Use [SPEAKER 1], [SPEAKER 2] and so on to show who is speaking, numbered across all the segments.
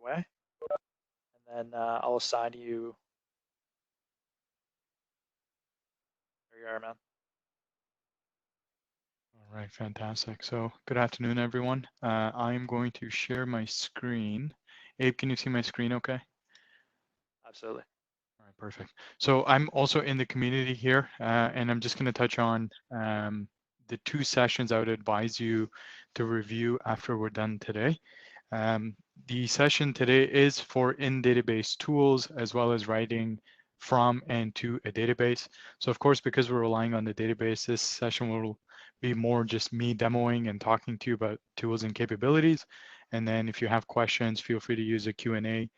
[SPEAKER 1] away, and then I'll assign you. There you are, man.
[SPEAKER 2] All right, fantastic. So good afternoon, everyone. I'm going to share my screen. Abe, can you see my screen okay?
[SPEAKER 1] Absolutely.
[SPEAKER 2] All right, perfect. So I'm also in the community here, and I'm just going to touch on the 2 sessions I would advise you to review after we're done today. The session today is for in-database tools as well as writing from and to a database. So of course, because we're relying on the database, this session will be more just me demoing and talking to you about tools and capabilities. And then if you have questions, feel free to use a Q&A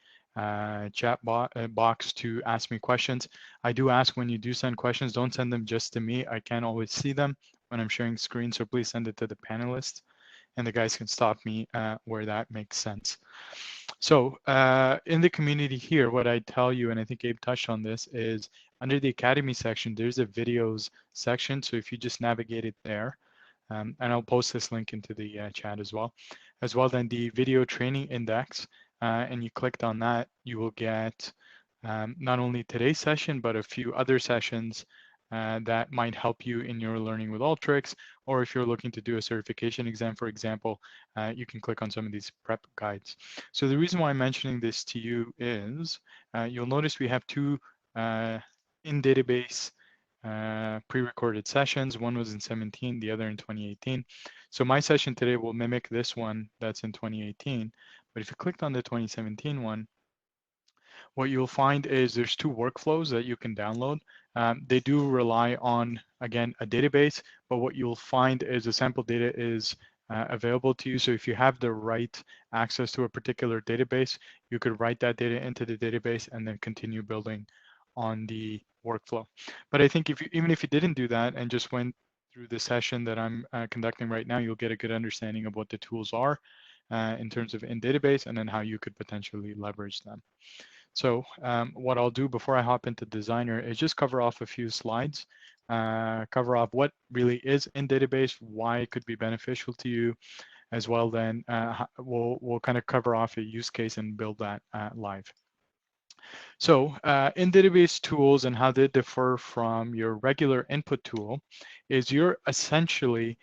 [SPEAKER 2] chat box to ask me questions. I do ask when you do send questions, don't send them just to me. I can't always see them when I'm sharing screen, so please send it to the panelists and the guys can stop me where that makes sense. So in the community here, what I tell you, and I think Abe touched on this, is under the Academy section, there's a videos section. So if you just navigate it there, and I'll post this link into the chat as well. Then the video training index, and you clicked on that, you will get not only today's session, but a few other sessions that might help you in your learning with Alteryx, or if you're looking to do a certification exam, for example, you can click on some of these prep guides. So the reason why I'm mentioning this to you is you'll notice we have 2 in-database pre-recorded sessions. One was in 17, the other in 2018. So my session today will mimic this one that's in 2018. But if you clicked on the 2017 one, what you'll find is there's 2 workflows that you can download. They do rely on, again, a database, but what you'll find is the sample data is available to you. So if you have the right access to a particular database, you could write that data into the database and then continue building on the workflow. But I think even if you didn't do that and just went through the session that I'm conducting right now, you'll get a good understanding of what the tools are in terms of in database and then how you could potentially leverage them. So what I'll do before I hop into Designer is just cover off a few slides, cover off what really is in database, why it could be beneficial to you, as well. Then we'll kind of cover off a use case and build that live. So in database tools and how they differ from your regular input tool is you're essentially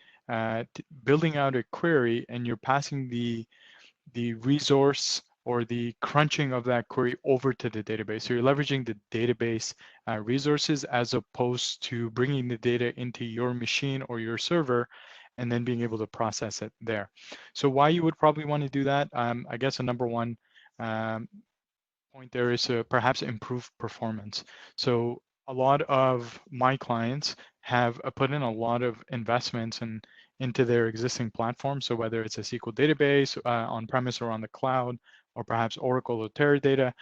[SPEAKER 2] building out a query and you're passing the resource or the crunching of that query over to the database. So you're leveraging the database resources as opposed to bringing the data into your machine or your server and then being able to process it there. So why you would probably want to do that, I guess a number one point there is perhaps improve performance. So a lot of my clients have put in a lot of investments into their existing platform. So whether it's a SQL database on-premise or on the cloud, or perhaps Oracle or Teradata,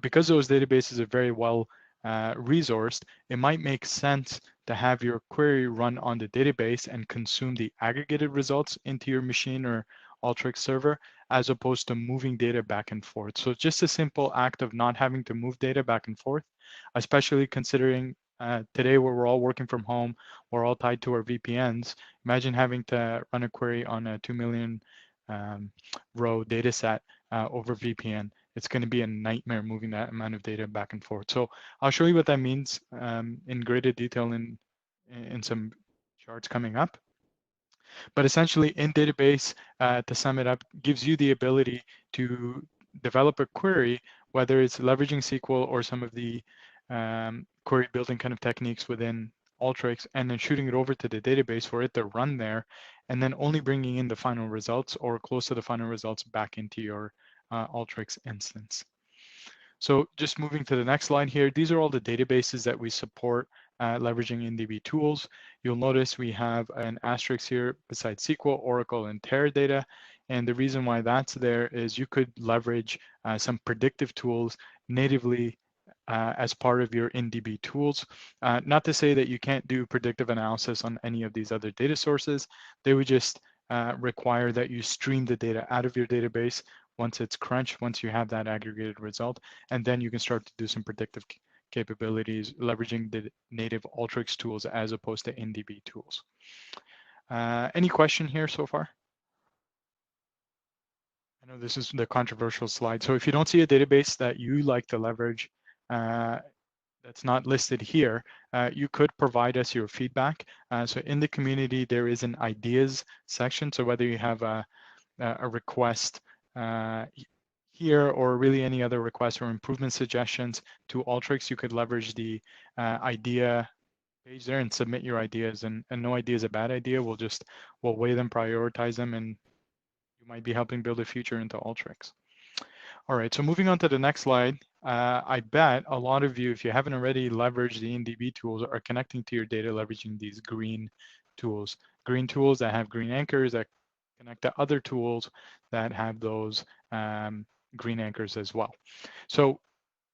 [SPEAKER 2] because those databases are very well resourced, it might make sense to have your query run on the database and consume the aggregated results into your machine or Alteryx server, as opposed to moving data back and forth. So just a simple act of not having to move data back and forth, especially considering today where we're all working from home, we're all tied to our VPNs. Imagine having to run a query on a 2 million row data set over VPN. It's going to be a nightmare moving that amount of data back and forth. So I'll show you what that means in greater detail in some charts coming up. But essentially in database, to sum it up, gives you the ability to develop a query, whether it's leveraging SQL or some of the query building kind of techniques within Alteryx, and then shooting it over to the database for it to run there, and then only bringing in the final results or close to the final results back into your Alteryx instance. So just moving to the next slide here, these are all the databases that we support leveraging InDB tools. You'll notice we have an asterisk here besides SQL, Oracle, and Teradata. And the reason why that's there is you could leverage some predictive tools natively as part of your InDB tools. Not to say that you can't do predictive analysis on any of these other data sources. They would just require that you stream the data out of your database once it's crunched, once you have that aggregated result, and then you can start to do some predictive capabilities leveraging the native Alteryx tools as opposed to InDB tools. Any question here so far? I know this is the controversial slide. So if you don't see a database that you like to leverage that's not listed here, you could provide us your feedback. So in the community, there is an ideas section. So whether you have a request here or really any other requests or improvement suggestions to Alteryx, you could leverage the idea page there and submit your ideas. And no idea is a bad idea. We'll weigh them, prioritize them, and you might be helping build a future into Alteryx. All right, so moving on to the next slide, I bet a lot of you, if you haven't already leveraged the InDB tools, are connecting to your data leveraging these green tools that have green anchors that connect to other tools that have those green anchors as well. So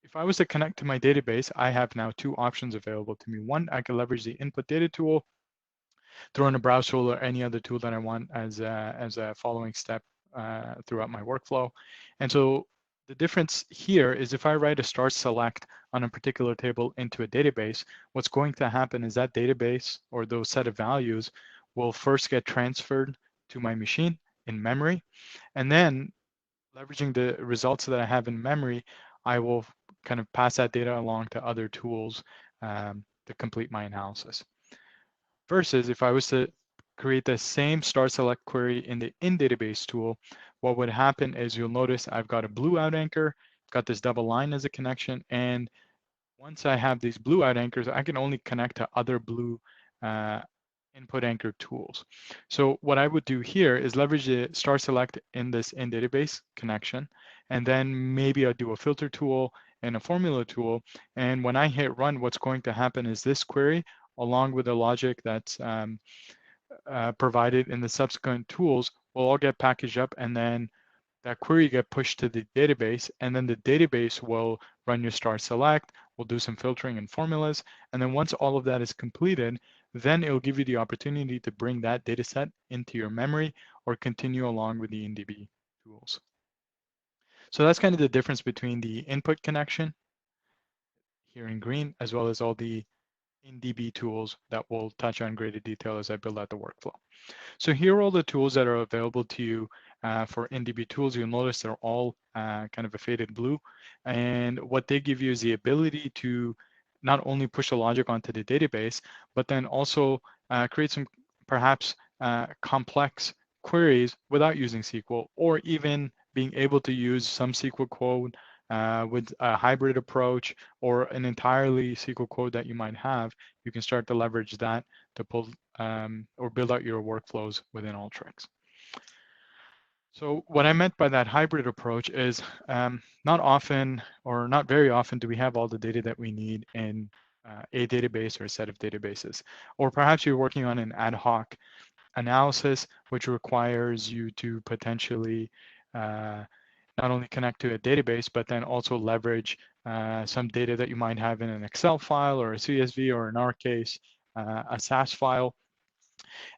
[SPEAKER 2] if I was to connect to my database, I have now two options available to me. One, I can leverage the input data tool, throw in a browse tool or any other tool that I want as a following step throughout my workflow. And so the difference here is if I write a star select on a particular table into a database, what's going to happen is that database or those set of values will first get transferred to my machine in memory. And then leveraging the results that I have in memory, I will kind of pass that data along to other tools to complete my analysis. Versus if I was to create the same star select query in the in-database tool, what would happen is you'll notice I've got a blue out anchor, got this double line as a connection, and once I have these blue out anchors, I can only connect to other blue input anchor tools. So what I would do here is leverage the star select in this in-database connection, and then maybe I'll do a filter tool and a formula tool. And when I hit run, what's going to happen is this query, along with the logic that's provided in the subsequent tools, will all get packaged up, and then that query get pushed to the database, and then the database will run your star select, we'll do some filtering and formulas, and then once all of that is completed, then it'll give you the opportunity to bring that data set into your memory or continue along with the InDB tools. So that's kind of the difference between the input connection here in green, as well as all the InDB tools that we'll touch on in greater detail as I build out the workflow. So here are all the tools that are available to you for InDB tools. You'll notice they're all kind of a faded blue. And what they give you is the ability to not only push the logic onto the database, but then also create some perhaps complex queries without using SQL, or even being able to use some SQL code with a hybrid approach or an entirely SQL code that you might have. You can start to leverage that to pull or build out your workflows within Alteryx. So what I meant by that hybrid approach is not often or not very often do we have all the data that we need in a database or a set of databases. Or perhaps you're working on an ad hoc analysis, which requires you to potentially not only connect to a database, but then also leverage some data that you might have in an Excel file or a CSV, or in our case, a SAS file.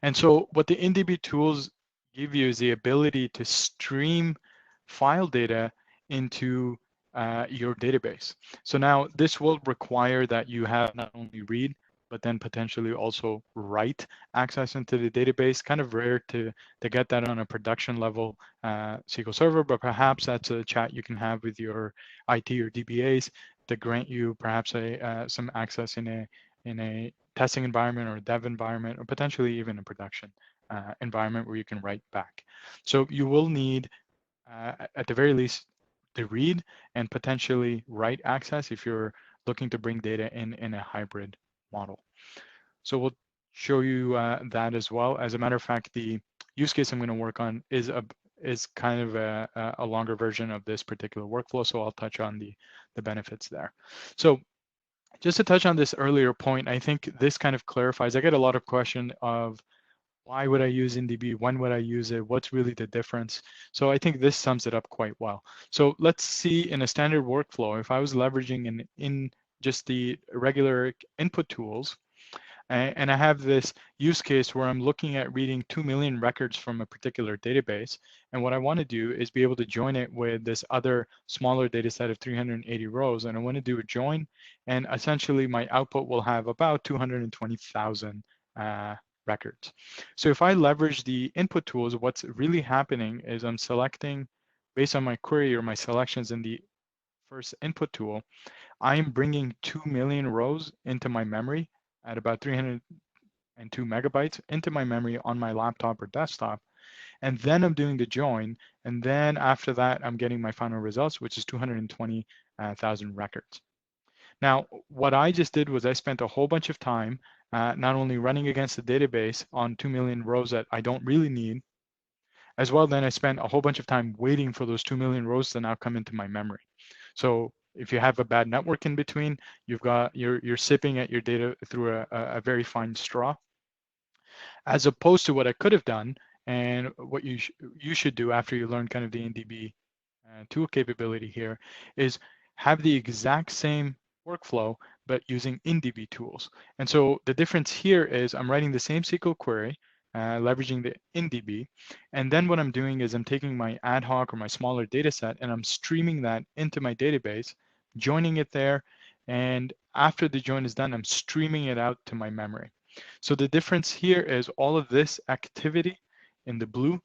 [SPEAKER 2] And so what the InDB tools give you is the ability to stream file data into your database. So now this will require that you have not only read, but then potentially also write access into the database. Kind of rare to get that on a production level SQL Server, but perhaps that's a chat you can have with your IT or DBAs to grant you perhaps some access in a testing environment or a dev environment, or potentially even a production environment where you can write back. So you will need, at the very least, to read and potentially write access if you're looking to bring data in a hybrid model. So we'll show you that as well. As a matter of fact, the use case I'm going to work on is kind of a longer version of this particular workflow. So I'll touch on the benefits there. So just to touch on this earlier point, I think this kind of clarifies. I get a lot of question of why would I use InDB? When would I use it? What's really the difference? So I think this sums it up quite well. So let's see in a standard workflow, if I was leveraging in just the regular input tools, and I have this use case where I'm looking at reading 2 million records from a particular database. And what I want to do is be able to join it with this other smaller data set of 380 rows. And I want to do a join. And essentially, my output will have about 220,000 records. So if I leverage the input tools, what's really happening is I'm selecting based on my query or my selections in the first input tool, I am bringing 2 million rows into my memory at about 302 megabytes into my memory on my laptop or desktop. And then I'm doing the join. And then after that, I'm getting my final results, which is 220,000 records. Now, what I just did was I spent a whole bunch of time not only running against the database on 2 million rows that I don't really need, as well, then I spent a whole bunch of time waiting for those 2 million rows to now come into my memory. So if you have a bad network in between, you're sipping at your data through a very fine straw, as opposed to what I could have done and what you should do after you learn kind of the NDB tool capability here is have the exact same workflow, but using InDB tools. And so the difference here is I'm writing the same SQL query, leveraging the InDB. And then what I'm doing is I'm taking my ad hoc or my smaller data set and I'm streaming that into my database, joining it there. And after the join is done, I'm streaming it out to my memory. So the difference here is all of this activity in the blue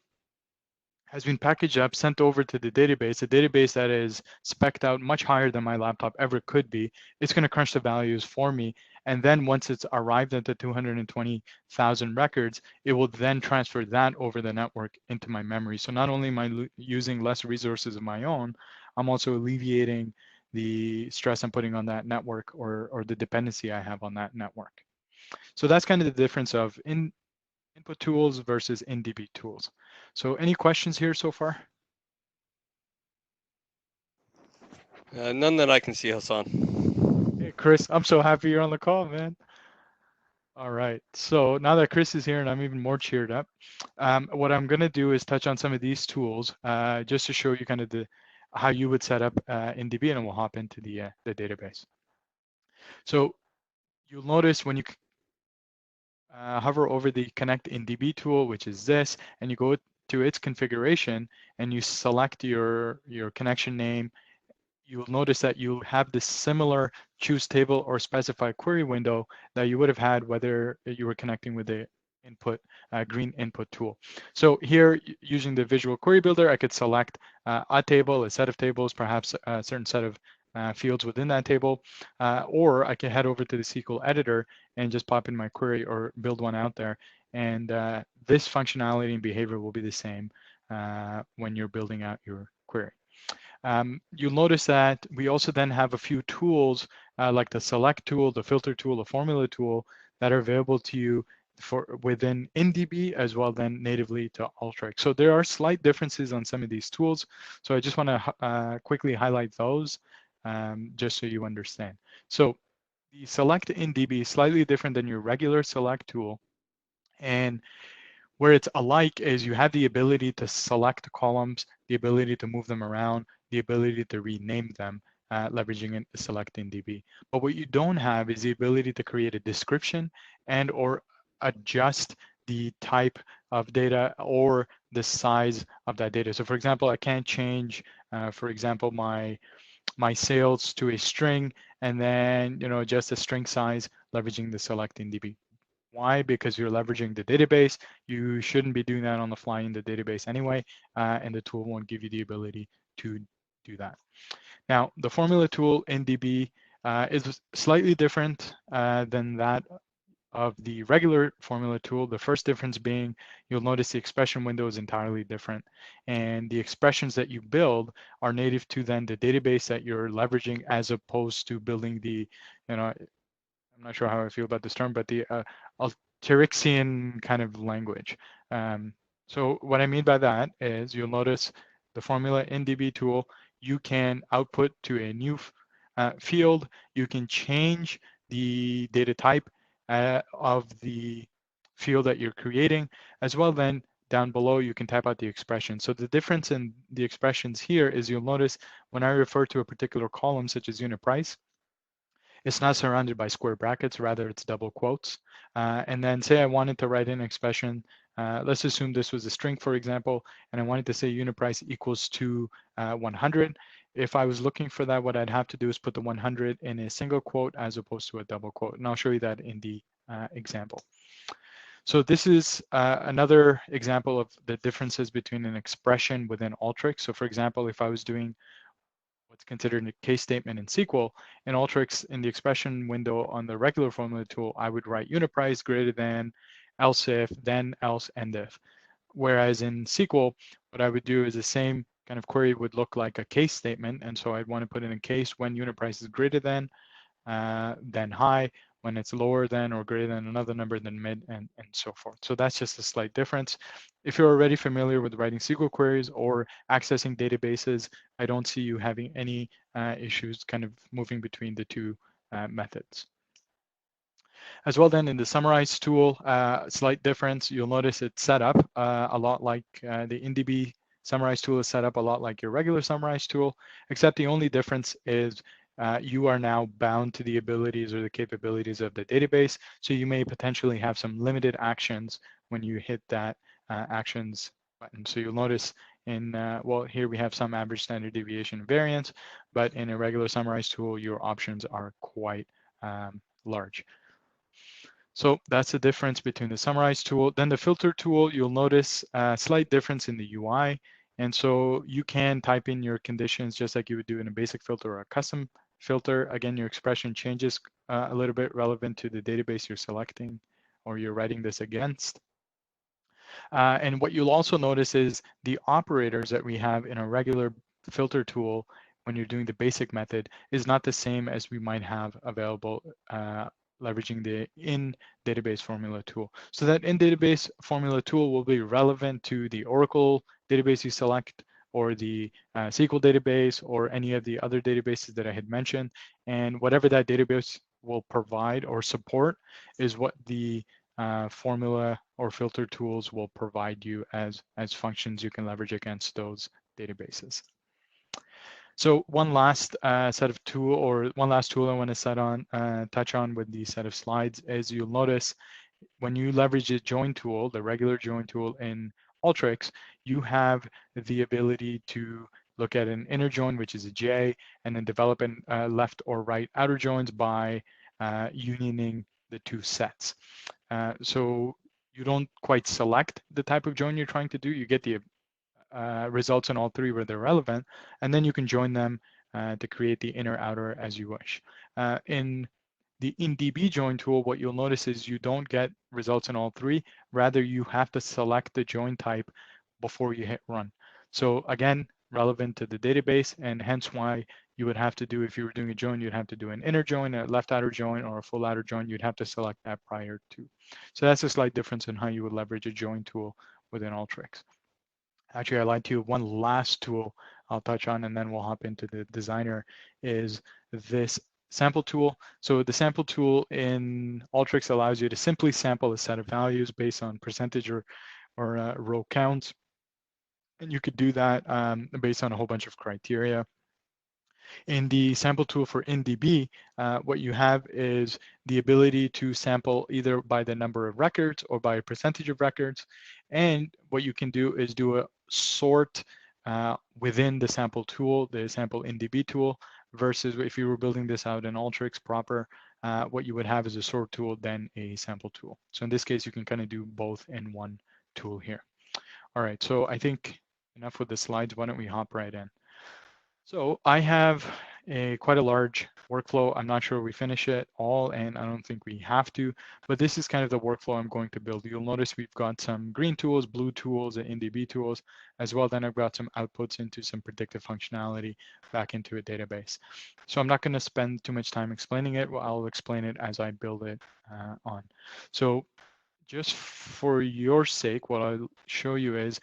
[SPEAKER 2] has been packaged up, sent over to the database, a database that is spec'd out much higher than my laptop ever could be. It's going to crunch the values for me. And then once it's arrived at the 220,000 records, it will then transfer that over the network into my memory. So not only am I using less resources of my own, I'm also alleviating the stress I'm putting on that network or the dependency I have on that network. So that's kind of the difference of input tools versus InDB tools. So any questions here so far?
[SPEAKER 3] None that I can see, Hassan.
[SPEAKER 2] Hey, Chris, I'm so happy you're on the call, man. All right, so now that Chris is here and I'm even more cheered up, what I'm gonna do is touch on some of these tools just to show you kind of how you would set up InDB, and we'll hop into the database. So you'll notice when you hover over the Connect InDB tool, which is this, and you go to its configuration and you select your connection name, you'll notice that you have this similar choose table or specify query window that you would have had whether you were connecting with the input green input tool. So here, using the visual query builder, I could select a table, a set of tables, perhaps a certain set of fields within that table, or I can head over to the SQL editor and just pop in my query or build one out there. And this functionality and behavior will be the same when you're building out your query. You'll notice that we also then have a few tools like the select tool, the filter tool, the formula tool that are available to you within InDB as well then natively to Alteryx. So there are slight differences on some of these tools. So I just want to quickly highlight those just so you understand. So the select InDB is slightly different than your regular select tool. And where it's alike is you have the ability to select columns, the ability to move them around, the ability to rename them, leveraging select InDB. But what you don't have is the ability to create a description and or adjust the type of data or the size of that data. So for example, I can't change, for example, my sales to a string and then just a string size leveraging the select InDB. Why? Because you're leveraging the database. You shouldn't be doing that on the fly in the database anyway, and the tool won't give you the ability to do that. Now, the formula tool in DB is slightly different than that of the regular formula tool. The first difference being you'll notice the expression window is entirely different, and the expressions that you build are native to then the database that you're leveraging, as opposed to building the, I'm not sure how I feel about this term, but the Alteryxian kind of language. So what I mean by that is you'll notice the formula InDB tool, you can output to a new field. You can change the data type of the field that you're creating, as well then down below you can type out the expression. So the difference in the expressions here is you'll notice when I refer to a particular column such as unit price, it's not surrounded by square brackets, rather it's double quotes. And then say I wanted to write in an expression, let's assume this was a string, for example, and I wanted to say unit price equals to 100. If I was looking for that, what I'd have to do is put the 100 in a single quote as opposed to a double quote. And I'll show you that in the example. So this is another example of the differences between an expression within Alteryx. So for example, if I was doing what's considered a case statement in SQL, in Alteryx, in the expression window on the regular formula tool, I would write UniPrice greater than, else if, then else, and if. Whereas in SQL, what I would do is the same kind of query would look like a case statement. And so I'd want to put in a case when UniPrice is greater than high, when it's lower than or greater than another number, then mid, and so forth. So that's just a slight difference. If you're already familiar with writing SQL queries or accessing databases, I don't see you having any issues kind of moving between the two methods. As well, then in the summarize tool, slight difference. You'll notice it's set up a lot like the InDB summarize tool is set up a lot like your regular summarize tool, except the only difference is you are now bound to the abilities or the capabilities of the database. So you may potentially have some limited actions when you hit that actions button. So you'll notice in, well, here we have some average, standard deviation, variance, but in a regular summarize tool, your options are quite large. So that's the difference between the summarize tool. Then the filter tool, you'll notice a slight difference in the UI. And so you can type in your conditions just like you would do in a basic filter or a custom filter. Again, your expression changes a little bit relevant to the database you're selecting or you're writing this against. And what you'll also notice is the operators that we have in a regular filter tool when you're doing the basic method is not the same as we might have available leveraging the in-database formula tool. So that in-database formula tool will be relevant to the Oracle database you select or the SQL database or any of the other databases that I had mentioned. And whatever that database will provide or support is what the formula or filter tools will provide you as functions you can leverage against those databases. So one last set of tool or one last tool I want to touch on with the set of slides is you'll notice when you leverage the join tool, the regular join tool in Alteryx, you have the ability to look at an inner join, which is a J, and then develop an left or right outer joins by unioning the two sets. So you don't quite select the type of join you're trying to do. You get the results in all three where they're relevant, and then you can join them to create the inner outer as you wish. In the InDB join tool, what you'll notice is you don't get results in all three. Rather, you have to select the join type before you hit run. So again, relevant to the database, and hence why you would have to do, if you were doing a join, you'd have to do an inner join, a left outer join, or a full outer join. You'd have to select that prior to. So that's a slight difference in how you would leverage a join tool within Alteryx. Actually, I lied to you. One last tool I'll touch on, and then we'll hop into the designer, is this sample tool. So the sample tool in Alteryx allows you to simply sample a set of values based on percentage or row counts. And you could do that based on a whole bunch of criteria. In the sample tool for InDB, what you have is the ability to sample either by the number of records or by a percentage of records. And what you can do is do a sort within the sample tool, the sample InDB tool, versus if you were building this out in Alteryx proper, what you would have is a sort tool, then a sample tool. So in this case, you can kind of do both in one tool here. All right, so I think enough with the slides. Why don't we hop right in? So I have quite a large workflow. I'm not sure we finish it all, and I don't think we have to, but this is kind of the workflow I'm going to build. You'll notice we've got some green tools, blue tools, and InDB tools as well. Then I've got some outputs into some predictive functionality back into a database. So I'm not going to spend too much time explaining it. Well, I'll explain it as I build it on. So just for your sake, what I'll show you is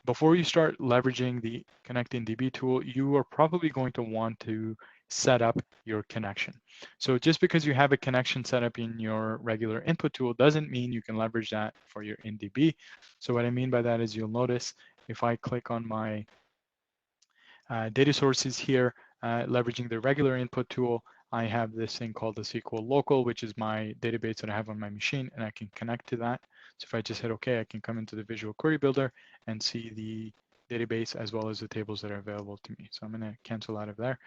[SPEAKER 2] before you start leveraging the Connect InDB tool, you are probably going to want to set up your connection. So just because you have a connection set up in your regular input tool doesn't mean you can leverage that for your InDB. So what I mean by that is you'll notice if I click on my data sources here, leveraging the regular input tool, I have this thing called the SQL local, which is my database that I have on my machine, and I can connect to that. So if I just hit OK, I can come into the Visual Query Builder and see the database as well as the tables that are available to me. So I'm going to cancel out of there.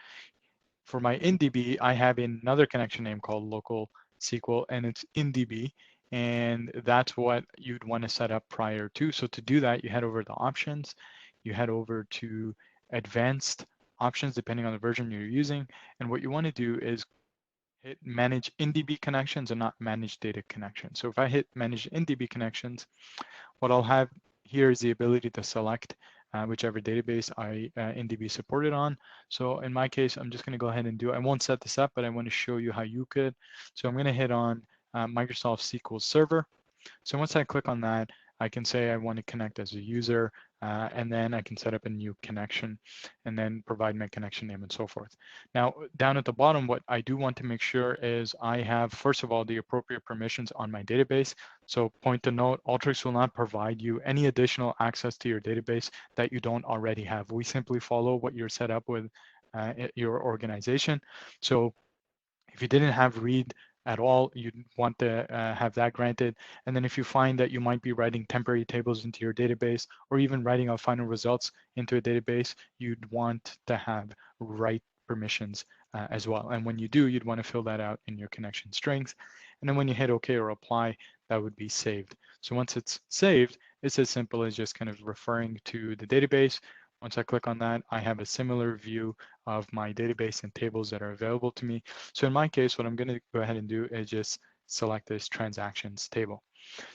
[SPEAKER 2] For my InDB, I have another connection name called local SQL, and it's InDB. And that's what you'd want to set up prior to. So to do that, you head over to options, you head over to advanced options, depending on the version you're using. And what you want to do is hit manage InDB connections and not manage data connections. So if I hit manage InDB connections, what I'll have here is the ability to select whichever database InDB supported on. So in my case, I'm just going to go ahead and do it. I won't set this up, but I want to show you how you could. So I'm going to hit on Microsoft SQL Server. So once I click on that, I can say I want to connect as a user, and then I can set up a new connection and then provide my connection name and so forth. Now, down at the bottom, what I do want to make sure is I have, first of all, the appropriate permissions on my database. So point to note, Alteryx will not provide you any additional access to your database that you don't already have. We simply follow what you're set up with your organization. So if you didn't have read at all, you'd want to have that granted. And then if you find that you might be writing temporary tables into your database or even writing out final results into a database, you'd want to have write permissions as well. And when you do, you'd want to fill that out in your connection strings. And then when you hit OK or apply, that would be saved. So once it's saved, it's as simple as just kind of referring to the database. Once I click on that, I have a similar view of my database and tables that are available to me. So in my case, what I'm going to go ahead and do is just select this transactions table.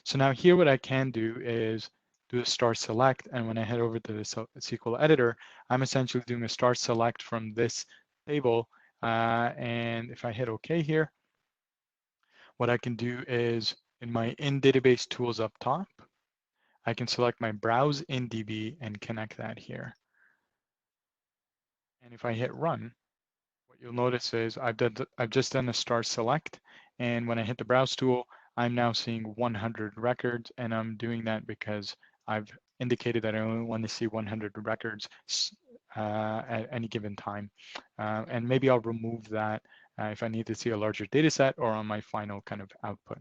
[SPEAKER 2] So now here what I can do is do a star select. And when I head over to the SQL editor, I'm essentially doing a star select from this table. And if I hit OK here, what I can do is in my in database tools up top, I can select my browse in DB and connect that here. And if I hit run, what you'll notice is I've just done a star select. And when I hit the browse tool, I'm now seeing 100 records. And I'm doing that because I've indicated that I only want to see 100 records at any given time. And maybe I'll remove that if I need to see a larger data set or on my final kind of output.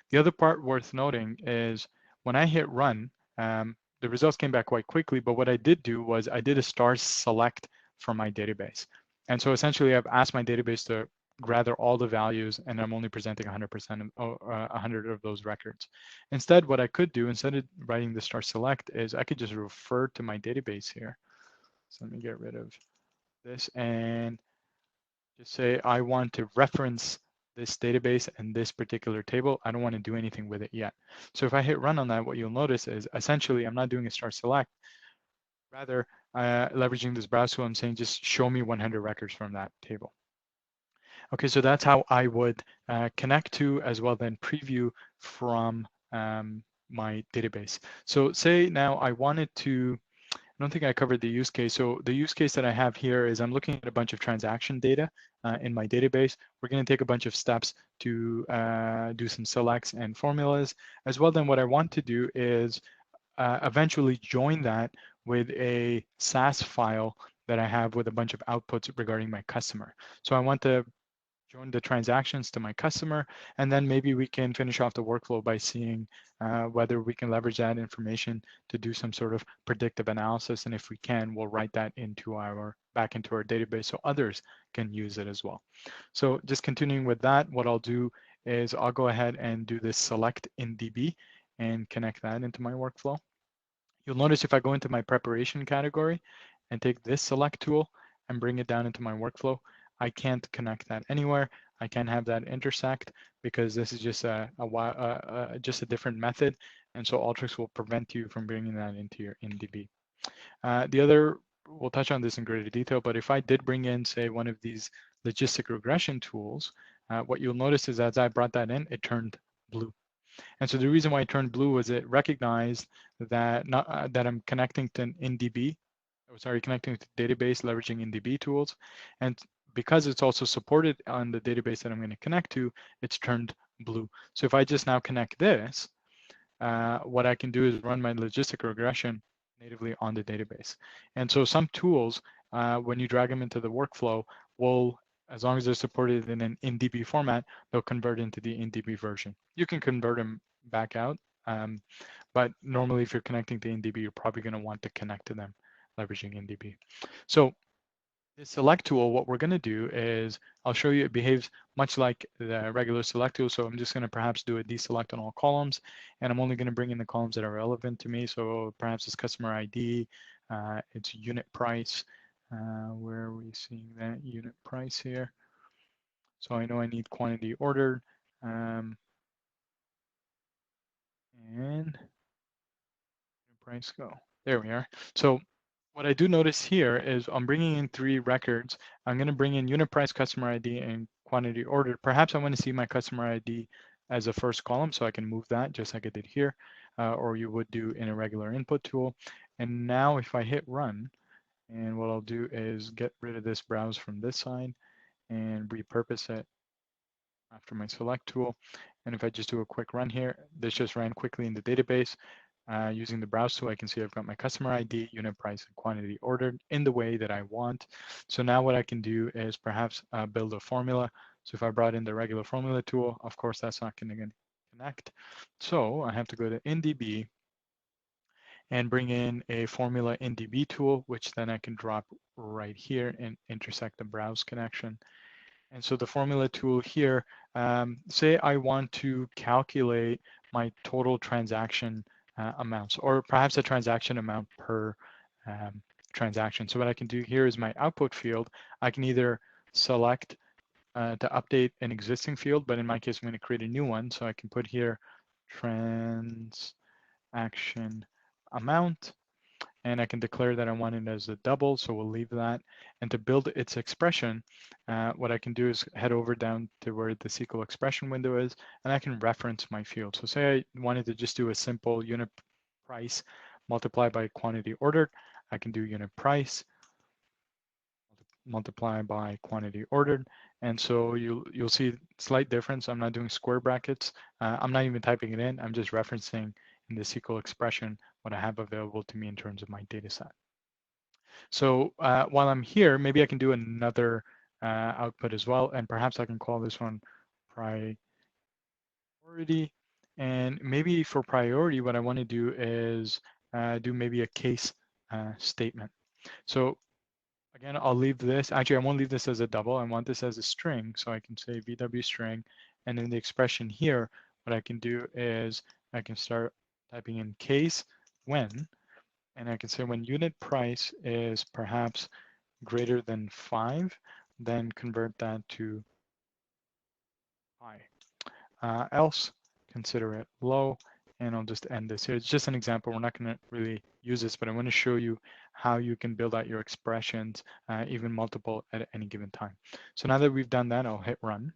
[SPEAKER 2] The other part worth noting is when I hit run, the results came back quite quickly, but what I did do was I did a star select from my database. And so essentially I've asked my database to gather all the values and I'm only presenting 100% of 100 of those records. Instead, what I could do, instead of writing the star select, is I could just refer to my database here. So let me get rid of this and just say I want to reference this database and this particular table. I don't want to do anything with it yet. So if I hit run on that, what you'll notice is essentially I'm not doing a star select, rather leveraging this browse tool, I'm saying just show me 100 records from that table. Okay, so that's how I would connect to as well then preview from my database. So say now I wanted to, I don't think I covered the use case. So the use case that I have here is I'm looking at a bunch of transaction data in my database. We're going to take a bunch of steps to do some selects and formulas. As well, then what I want to do is eventually join that with a SAS file that I have with a bunch of outputs regarding my customer. So I want to join the transactions to my customer, and then maybe we can finish off the workflow by seeing whether we can leverage that information to do some sort of predictive analysis. And if we can, we'll write that into back into our database so others can use it as well. So just continuing with that, what I'll do is I'll go ahead and do this select in DB and connect that into my workflow. You'll notice if I go into my preparation category and take this select tool and bring it down into my workflow, I can't connect that anywhere. I can't have that intersect because this is just just a different method. And so Alteryx will prevent you from bringing that into your InDB. The other, we'll touch on this in greater detail, but if I did bring in, say, one of these logistic regression tools, what you'll notice is as I brought that in, it turned blue. And so the reason why it turned blue was it recognized that that I'm connecting to an InDB, connecting to database leveraging InDB tools. And because it's also supported on the database that I'm going to connect to, it's turned blue. So if I just now connect this, what I can do is run my logistic regression natively on the database. And so some tools, when you drag them into the workflow, will, as long as they're supported in an InDB format, they'll convert into the InDB version. You can convert them back out, but normally if you're connecting to InDB, you're probably going to want to connect to them leveraging InDB. So The select tool, what we're going to do is I'll show you it behaves much like the regular select tool. So I'm just going to perhaps do a deselect on all columns, and I'm only going to bring in the columns that are relevant to me. So perhaps it's customer ID, it's unit price. Where are we seeing that unit price here? So I know I need quantity ordered. And price go. There we are. So what I do notice here is I'm bringing in 3 records. I'm going to bring in unit price, customer ID, and quantity ordered. Perhaps I want to see my customer ID as a first column, so I can move that just like I did here, or you would do in a regular input tool. And now if I hit run, and what I'll do is get rid of this browse from this side and repurpose it after my select tool. And if I just do a quick run here, this just ran quickly in the database. Using the browse tool, I can see I've got my customer ID, unit price, and quantity ordered in the way that I want. So now what I can do is perhaps build a formula. So if I brought in the regular formula tool, of course, that's not going to connect. So I have to go to InDB and bring in a formula InDB tool, which then I can drop right here and intersect the browse connection. And so the formula tool here, say I want to calculate my total transaction amounts, or perhaps a transaction amount per transaction. So what I can do here is my output field. I can either select to update an existing field, but in my case, I'm going to create a new one. So I can put here transaction amount, and I can declare that I want it as a double, so we'll leave that. And to build its expression, what I can do is head over down to where the SQL expression window is, and I can reference my field. So say I wanted to just do a simple unit price multiplied by quantity ordered, I can do unit price multiplied by quantity ordered. And so you'll see slight difference. I'm not doing square brackets. I'm not even typing it in. I'm just referencing in the SQL expression what I have available to me in terms of my data set. So while I'm here, maybe I can do another output as well, and perhaps I can call this one priority. And maybe for priority, what I want to do is do maybe a case statement. So again, I'll leave this. Actually, I won't leave this as a double. I want this as a string, so I can say VW string. And in the expression here, what I can do is I can start typing in case when, and I can say when unit price is perhaps greater than 5, then convert that to high. Else, consider it low, and I'll just end this here. It's just an example. We're not going to really use this, but I want to show you how you can build out your expressions, even multiple at any given time. So now that we've done that, I'll hit run.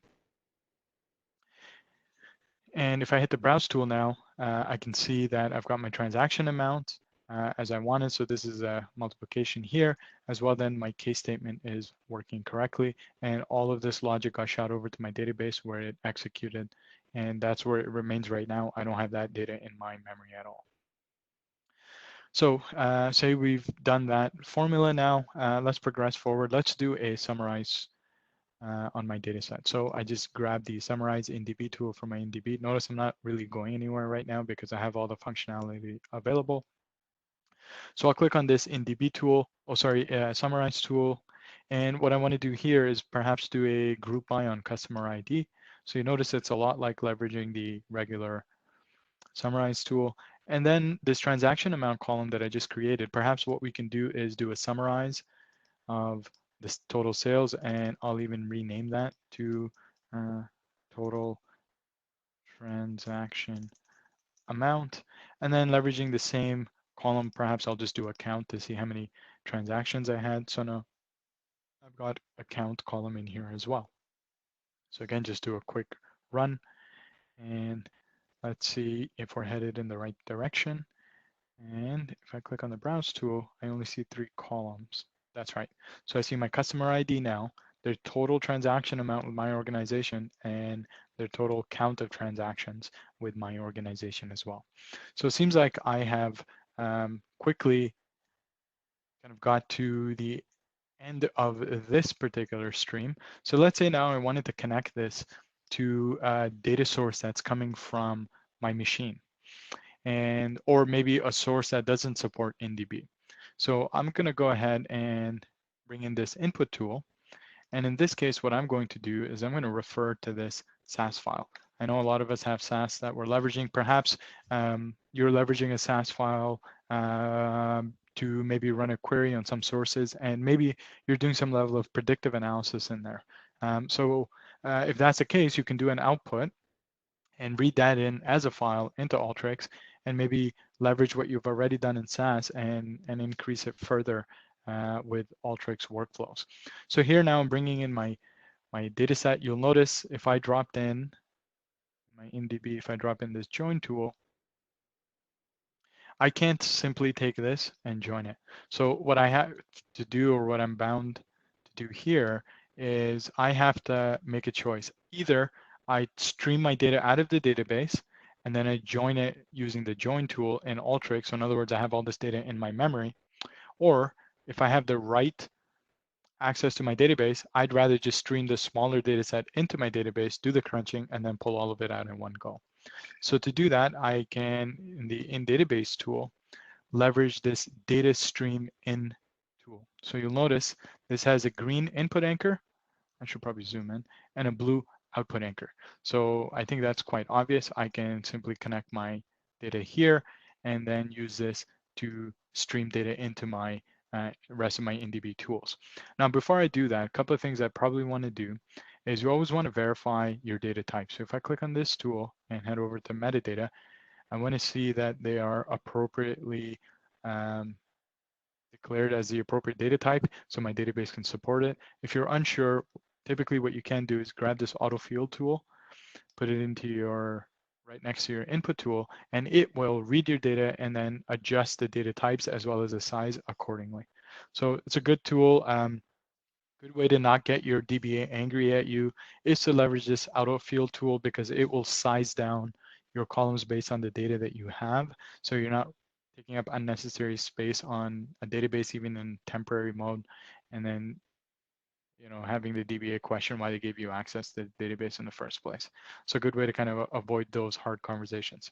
[SPEAKER 2] And if I hit the browse tool now, I can see that I've got my transaction amount as I wanted. So this is a multiplication here as well. Then my case statement is working correctly. And all of this logic got shot over to my database where it executed. And that's where it remains right now. I don't have that data in my memory at all. So say we've done that formula now. Let's progress forward. Let's do a summarize on my data set. So I just grabbed the summarize InDB tool from my InDB. Notice I'm not really going anywhere right now because I have all the functionality available. So I'll click on this InDB tool, summarize tool. And what I want to do here is perhaps do a group by on customer ID. So you notice it's a lot like leveraging the regular summarize tool. And then this transaction amount column that I just created, perhaps what we can do is do a summarize of this total sales, and I'll even rename that to total transaction amount. And then leveraging the same column, perhaps I'll just do a count to see how many transactions I had. So now I've got a count column in here as well. So again, just do a quick run, and let's see if we're headed in the right direction. And if I click on the browse tool, I only see 3 columns. That's right. So I see my customer ID now, their total transaction amount with my organization, and their total count of transactions with my organization as well. So it seems like I have quickly kind of got to the end of this particular stream. So let's say now I wanted to connect this to a data source that's coming from my machine, or maybe a source that doesn't support InDB. So I'm going to go ahead and bring in this input tool. And in this case, what I'm going to do is I'm going to refer to this SAS file. I know a lot of us have SAS that we're leveraging. Perhaps you're leveraging a SAS file to maybe run a query on some sources, and maybe you're doing some level of predictive analysis in there. If that's the case, you can do an output and read that in as a file into Alteryx, and maybe leverage what you've already done in SAS and increase it further with Alteryx workflows. So here now I'm bringing in my data set. You'll notice if I dropped in my InDB, if I drop in this join tool, I can't simply take this and join it. So what I have to do, or what I'm bound to do here, is I have to make a choice. Either I stream my data out of the database and then I join it using the join tool in Alteryx. So in other words, I have all this data in my memory. Or if I have the right access to my database, I'd rather just stream the smaller data set into my database, do the crunching, and then pull all of it out in one go. So to do that, I can, in the in-database tool, leverage this data stream in tool. So you'll notice this has a green input anchor, I should probably zoom in, and a blue output anchor. So I think that's quite obvious. I can simply connect my data here and then use this to stream data into my rest of my InDB tools. Now, before I do that, a couple of things I probably want to do is you always want to verify your data type. So if I click on this tool and head over to metadata, I want to see that they are appropriately declared as the appropriate data type, so my database can support it. If you're unsure, typically what you can do is grab this autofill tool, put it into your right next to your input tool, and it will read your data and then adjust the data types as well as the size accordingly. So it's a good tool. Good way to not get your DBA angry at you is to leverage this autofill tool, because it will size down your columns based on the data that you have. So you're not taking up unnecessary space on a database, even in temporary mode, and then having the DBA question why they gave you access to the database in the first place. So a good way to kind of avoid those hard conversations.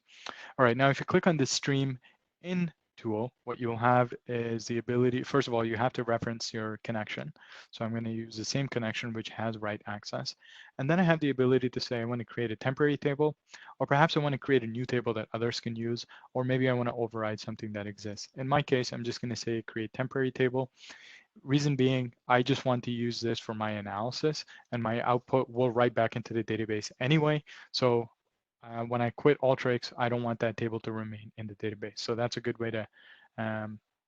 [SPEAKER 2] All right, now if you click on the stream in tool, what you'll have is the ability, first of all, you have to reference your connection. So I'm going to use the same connection which has write access. And then I have the ability to say I want to create a temporary table, or perhaps I want to create a new table that others can use, or maybe I want to override something that exists. In my case, I'm just going to say create temporary table. Reason being, I just want to use this for my analysis, and my output will write back into the database anyway. So when I quit Alteryx, I don't want that table to remain in the database. So that's a good way to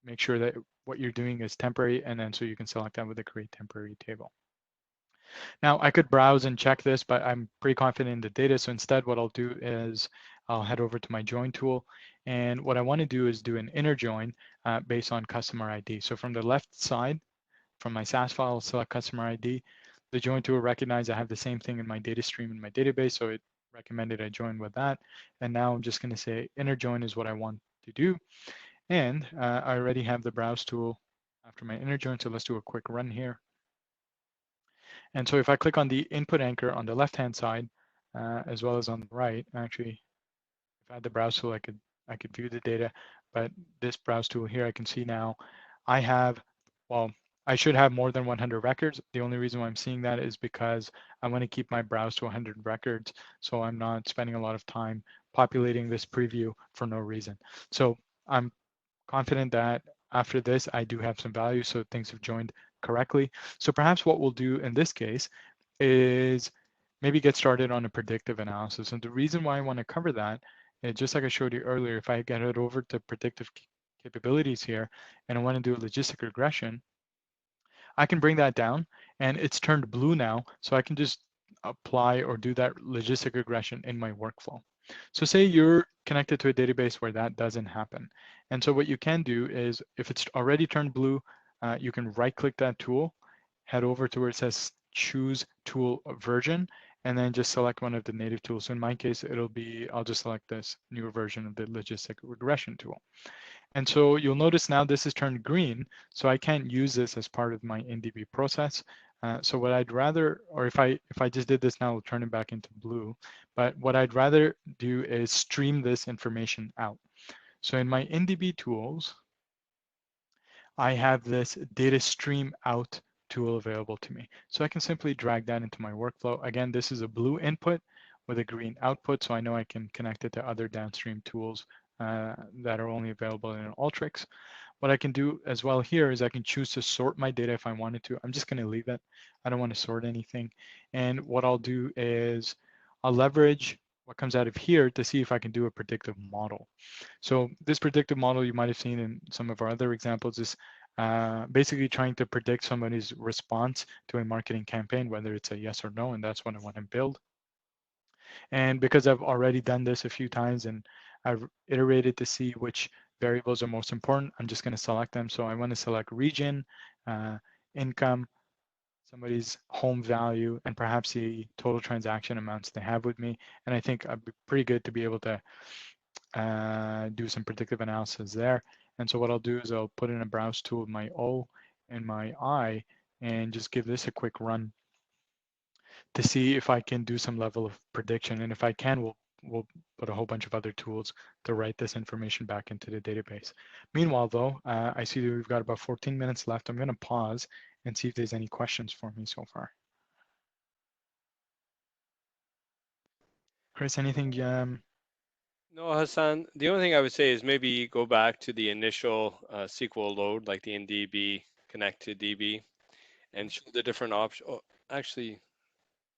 [SPEAKER 2] make sure that what you're doing is temporary, and then so you can select that with the create temporary table. Now I could browse and check this, but I'm pretty confident in the data. So instead what I'll do is I'll head over to my join tool. And what I want to do is do an inner join based on customer ID. So from the left side, from my SAS file, I'll select customer ID. The join tool recognizes I have the same thing in my data stream in my database, so it recommended I join with that. And now I'm just going to say inner join is what I want to do. And I already have the browse tool after my inner join, so let's do a quick run here. And so if I click on the input anchor on the left-hand side, as well as on the right, actually, if I had the browse tool, I could view the data, but this browse tool here, I can see now I have, well, I should have more than 100 records. The only reason why I'm seeing that is because I want to keep my browse to 100 records, so I'm not spending a lot of time populating this preview for no reason. So I'm confident that after this, I do have some value, so things have joined correctly. So perhaps what we'll do in this case is maybe get started on a predictive analysis. And the reason why I want to cover that is just like I showed you earlier, if I get it over to predictive capabilities here and I want to do a logistic regression, I can bring that down and it's turned blue now. So I can just apply or do that logistic regression in my workflow. So say you're connected to a database where that doesn't happen. And so what you can do is if it's already turned blue, you can right click that tool, head over to where it says choose tool version, and then just select one of the native tools. So in my case, I'll just select this newer version of the logistic regression tool. And so you'll notice now this is turned green, so I can't use this as part of my InDB process. So what I'd rather, or if I just did this now, I'll turn it back into blue. But what I'd rather do is stream this information out. So in my InDB tools, I have this data stream out tool available to me. So I can simply drag that into my workflow. Again, this is a blue input with a green output, so I know I can connect it to other downstream tools that are only available in Alteryx. What I can do as well here is I can choose to sort my data if I wanted to. I'm just going to leave it. I don't want to sort anything. And what I'll do is I'll leverage what comes out of here to see if I can do a predictive model. So this predictive model you might have seen in some of our other examples is basically trying to predict somebody's response to a marketing campaign, whether it's a yes or no, and that's what I want to build. And because I've already done this a few times and I've iterated to see which variables are most important, I'm just going to select them. So I want to select region, income, somebody's home value, and perhaps the total transaction amounts they have with me. And I think I'd be pretty good to be able to do some predictive analysis there. And so what I'll do is I'll put in a browse tool with my O and my I and just give this a quick run to see if I can do some level of prediction. And if I can, we'll put a whole bunch of other tools to write this information back into the database. Meanwhile, though, I see that we've got about 14 minutes left. I'm going to pause and see if there's any questions for me so far. Chris, anything?
[SPEAKER 3] No, Hassan, the only thing I would say is maybe go back to the initial SQL load, like the InDB, connect to DB, and show the different options. Oh, actually,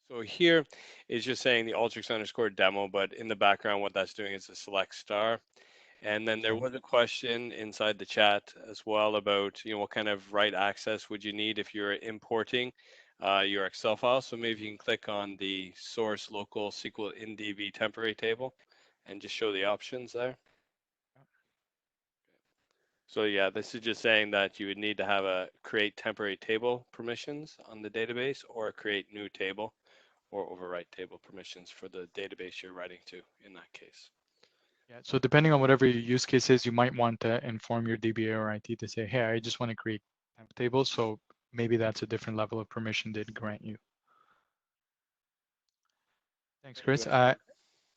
[SPEAKER 3] so here is just saying the Alteryx_demo, but in the background, what that's doing is a select star. And then there was a question inside the chat as well about, what kind of write access would you need if you're importing your Excel file. So maybe you can click on the source local SQL InDB temporary table and just show the options there. So yeah, this is just saying that you would need to have a create temporary table permissions on the database or create new table or overwrite table permissions for the database you're writing to in that case.
[SPEAKER 2] Yeah, so depending on whatever your use case is, you might want to inform your DBA or IT to say, hey, I just want to create temp tables. So maybe that's a different level of permission they'd grant you. Thanks, Chris.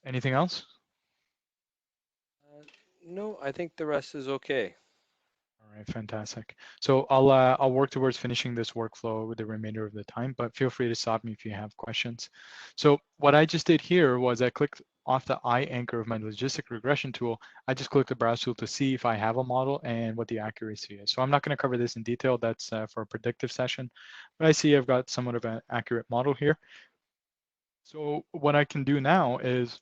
[SPEAKER 2] Anything else?
[SPEAKER 3] No, I think the rest is okay.
[SPEAKER 2] All right, fantastic. So I'll work towards finishing this workflow with the remainder of the time, but feel free to stop me if you have questions. So what I just did here was I clicked off the I anchor of my logistic regression tool. I just clicked the browse tool to see if I have a model and what the accuracy is. So I'm not going to cover this in detail. That's for a predictive session, but I see I've got somewhat of an accurate model here. So what I can do now is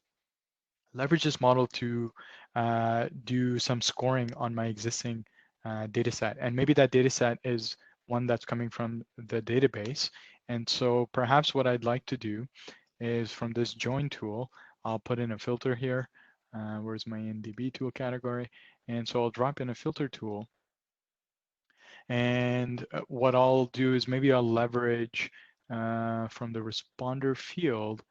[SPEAKER 2] leverage this model to do some scoring on my existing data set. And maybe that data set is one that's coming from the database. And so perhaps what I'd like to do is from this join tool, I'll put in a filter here. Where's my InDB tool category? And so I'll drop in a filter tool. And what I'll do is maybe I'll leverage from the responder field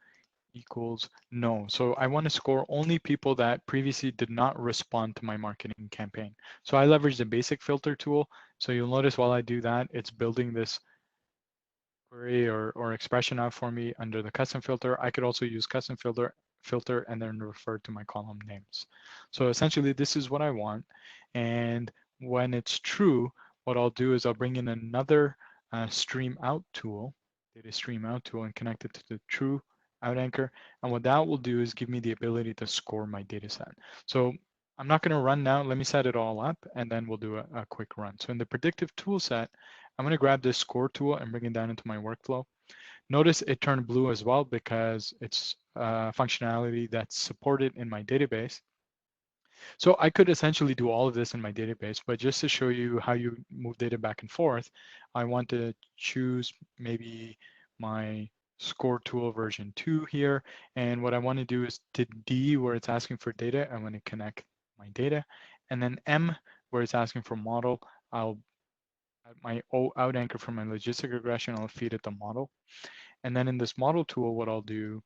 [SPEAKER 2] equals no. So I want to score only people that previously did not respond to my marketing campaign. So I leverage the basic filter tool. So you'll notice while I do that, it's building this query or expression out for me under the custom filter. I could also use custom filter and then refer to my column names. So essentially this is what I want. And when it's true, what I'll do is I'll bring in another stream out tool, data stream out tool, and connect it to the true out anchor. And what that will do is give me the ability to score my data set. So I'm not going to run now. Let me set it all up and then we'll do a quick run. So in the predictive tool set, I'm going to grab this score tool and bring it down into my workflow. Notice it turned blue as well because it's functionality that's supported in my database. So I could essentially do all of this in my database, but just to show you how you move data back and forth, I want to choose maybe my score tool version 2 here. And what I want to do is to D, where it's asking for data, I want to connect my data. And then M, where it's asking for model, I'll add my O out anchor from my logistic regression, I'll feed it the model. And then in this model tool, what I'll do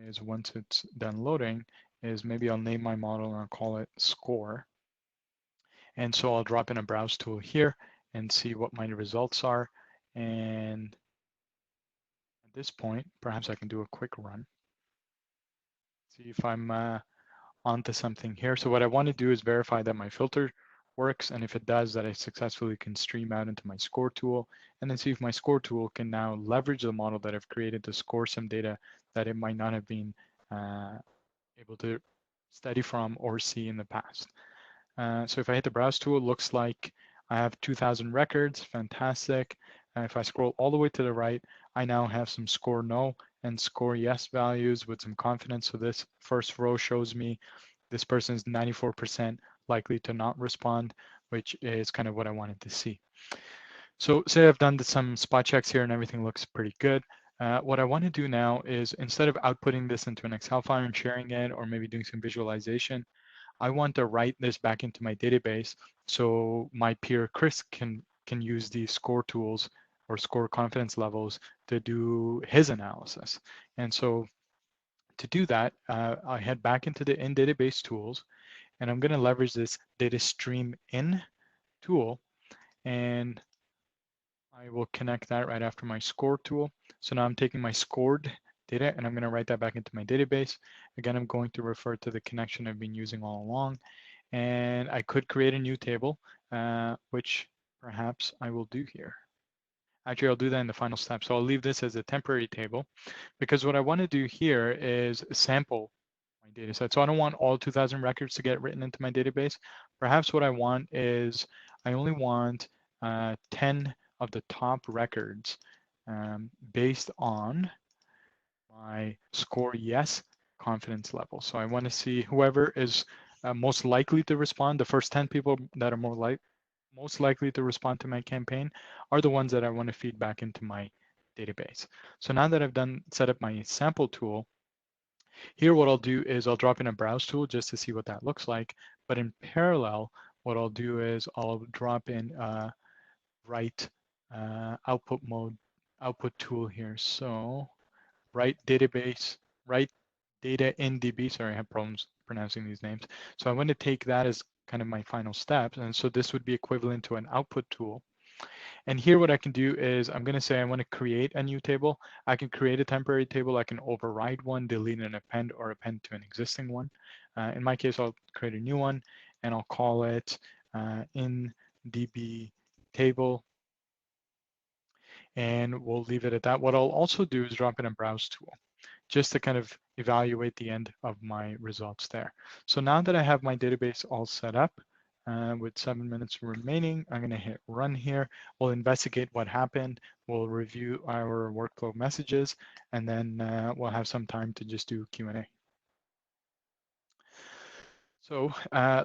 [SPEAKER 2] is once it's done loading, is maybe I'll name my model and I'll call it score. And so I'll drop in a browse tool here and see what my results are. And at this point, perhaps I can do a quick run. See if I'm onto something here. So what I want to do is verify that my filter works, and if it does, that I successfully can stream out into my score tool, and then see if my score tool can now leverage the model that I've created to score some data that it might not have been able to study from or see in the past. So if I hit the browse tool, it looks like I have 2,000 records, fantastic. And if I scroll all the way to the right, I now have some score no and score yes values with some confidence. So this first row shows me this person is 94% likely to not respond, which is kind of what I wanted to see. So say I've done some spot checks here and everything looks pretty good. What I want to do now is, instead of outputting this into an Excel file and sharing it, or maybe doing some visualization, I want to write this back into my database so my peer Chris can use these score tools or score confidence levels to do his analysis. And so to do that, I head back into the in database tools, and I'm going to leverage this data stream in tool, and I will connect that right after my score tool. So now I'm taking my scored data and I'm going to write that back into my database. Again, I'm going to refer to the connection I've been using all along. And I could create a new table, which perhaps I will do here. Actually, I'll do that in the final step. So I'll leave this as a temporary table, because what I want to do here is sample my data set. So I don't want all 2,000 records to get written into my database. Perhaps what I want is, I only want 10 of the top records based on my score yes confidence level. So I want to see whoever is most likely to respond. The first 10 people that are most likely to respond to my campaign are the ones that I want to feed back into my database. So now that I've set up my sample tool, here what I'll do is I'll drop in a browse tool just to see what that looks like. But in parallel, what I'll do is I'll drop in write output tool here. So write database, write data in DB. Sorry, I have problems pronouncing these names. So I'm going to take that as kind of my final steps. And so this would be equivalent to an output tool. And here what I can do is, I'm going to say I want to create a new table. I can create a temporary table. I can override one, delete and append, or append to an existing one. In my case, I'll create a new one and I'll call it in DB table. And we'll leave it at that. What I'll also do is drop in a browse tool just to kind of evaluate the end of my results there. So now that I have my database all set up, with 7 minutes remaining, I'm going to hit run here. We'll investigate what happened. We'll review our workflow messages, and then we'll have some time to just do Q&A. So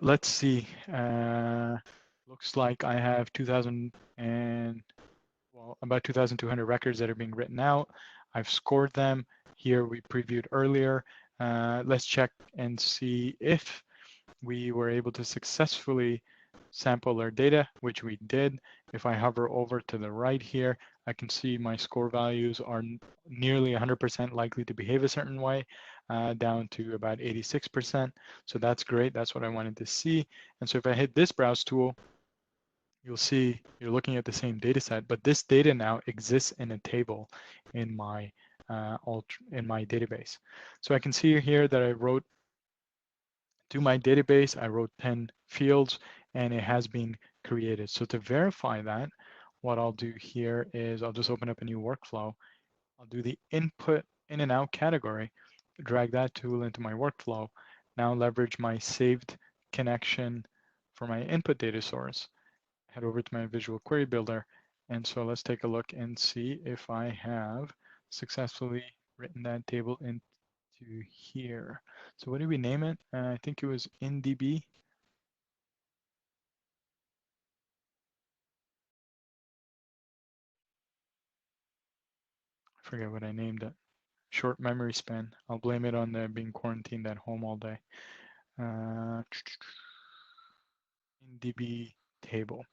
[SPEAKER 2] let's see. Looks like I have about 2,200 records that are being written out. I've scored them. Here we previewed earlier. Let's check and see if we were able to successfully sample our data, which we did. If I hover over to the right here, I can see my score values are nearly 100% likely to behave a certain way, down to about 86%. So that's great. That's what I wanted to see. And so if I hit this browse tool, you'll see you're looking at the same data set, but this data now exists in a table in my database. So I can see here that I wrote to my database, I wrote 10 fields and it has been created. So to verify that, what I'll do here is I'll just open up a new workflow. I'll do the input in and out category, drag that tool into my workflow. Now leverage my saved connection for my input data source. Head over to my Visual Query Builder. And so let's take a look and see if I have successfully written that table into here. So what did we name it? I think it was InDB. I forget what I named it. Short memory span. I'll blame it on the being quarantined at home all day. InDB table.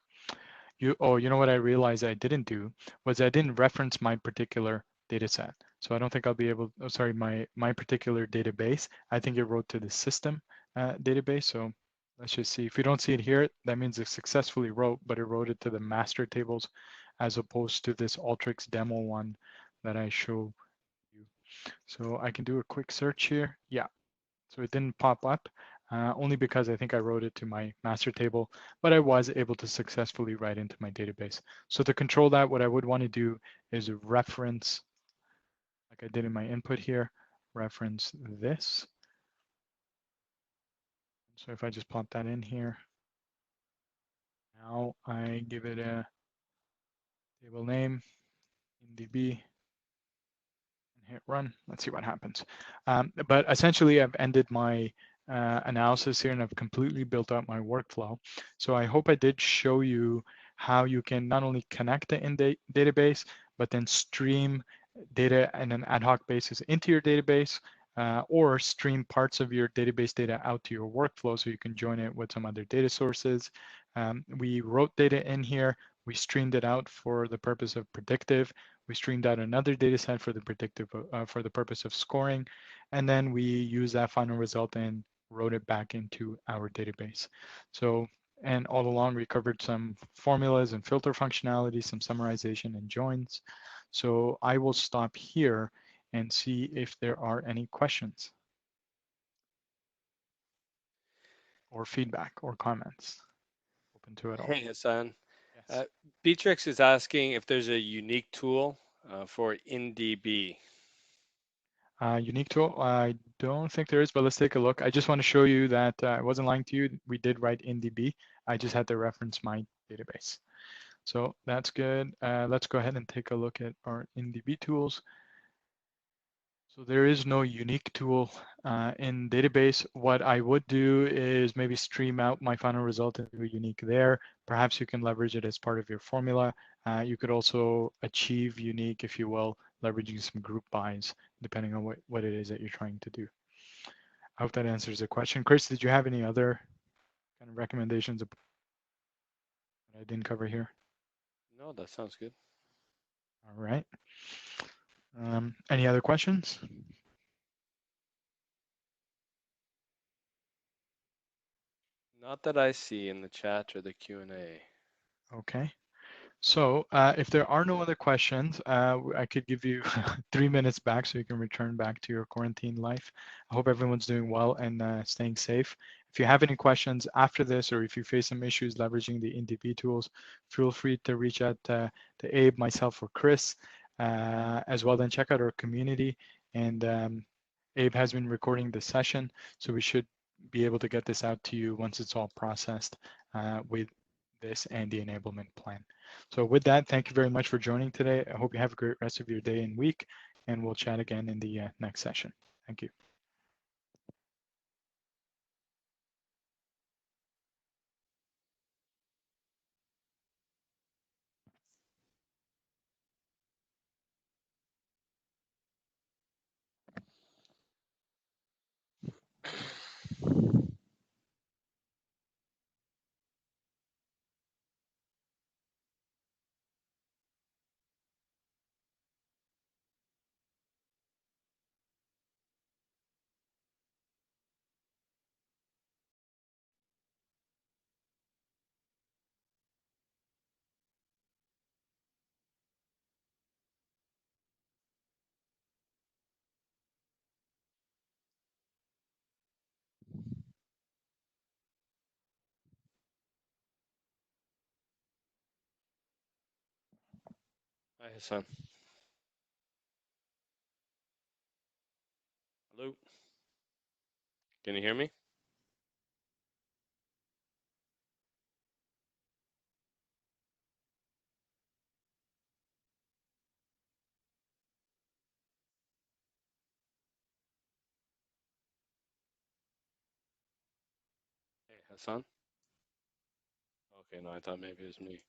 [SPEAKER 2] You know what I realized I didn't do was I didn't reference my particular data set. So I don't think I'll be able, my particular database. I think it wrote to the system database. So let's just see. If you don't see it here, that means it successfully wrote, but it wrote it to the master tables as opposed to this Alteryx demo one that I show you. So I can do a quick search here. Yeah, so it didn't pop up. only because I think I wrote it to my master table, but I was able to successfully write into my database. So to control that, what I would want to do is reference, like I did in my input here, reference this. So if I just plop that in here, now I give it a table name, InDB, and hit run. Let's see what happens. But essentially, I've ended my analysis here and I've completely built out my workflow. So I hope I did show you how you can not only connect the database, but then stream data on an ad hoc basis into your database, or stream parts of your database data out to your workflow so you can join it with some other data sources. We wrote data in here. We streamed it out for the purpose of predictive. We streamed out another data set for the predictive, for the purpose of scoring. And then we use that final result and wrote it back into our database. So, and all along we covered some formulas and filter functionality, some summarization and joins. So I will stop here and see if there are any questions or feedback or comments. Open to it all.
[SPEAKER 3] Hey, Hassan.
[SPEAKER 2] Yes.
[SPEAKER 3] Beatrix is asking if there's a unique tool for InDB.
[SPEAKER 2] Unique tool, I don't think there is, but let's take a look. I just want to show you that I wasn't lying to you. We did write InDB. I just had to reference my database. So that's good. Let's go ahead and take a look at our InDB tools. So there is no unique tool in database. What I would do is maybe stream out my final result into a unique there. Perhaps you can leverage it as part of your formula. You could also achieve unique, if you will, leveraging some group bys, depending on what it is that you're trying to do. I hope that answers the question. Chris, did you have any other kind of recommendations that I didn't cover here?
[SPEAKER 3] No, that sounds good.
[SPEAKER 2] All right. Any other questions?
[SPEAKER 3] Not that I see in the chat or the Q&A.
[SPEAKER 2] Okay. So if there are no other questions, I could give you 3 minutes back so you can return back to your quarantine life. I hope everyone's doing well and staying safe. If you have any questions after this, or if you face some issues leveraging the InDB tools, feel free to reach out to Abe, myself, or Chris as well. Then check out our community. And Abe has been recording the session, so we should be able to get this out to you once it's all processed with this and the enablement plan. So with that, thank you very much for joining today. I hope you have a great rest of your day and week, and we'll chat again in the next session. Thank you.
[SPEAKER 3] Hi, Hassan. Hello. Can you hear me? Hey, Hassan. Okay, no, I thought maybe it was me.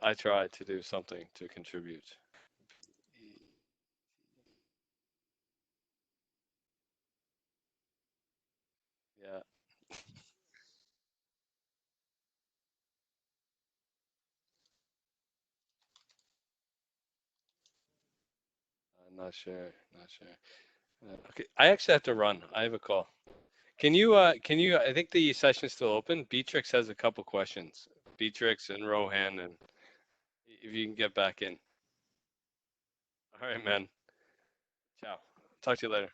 [SPEAKER 3] I tried to do something to contribute. Yeah, I'm not sure, not sure. Okay, I actually have to run. I have a call. Can you, I think the session's still open. Beatrix has a couple questions. Beatrix and Rohan, and if you can get back in. All right, man. Ciao. Talk to you later.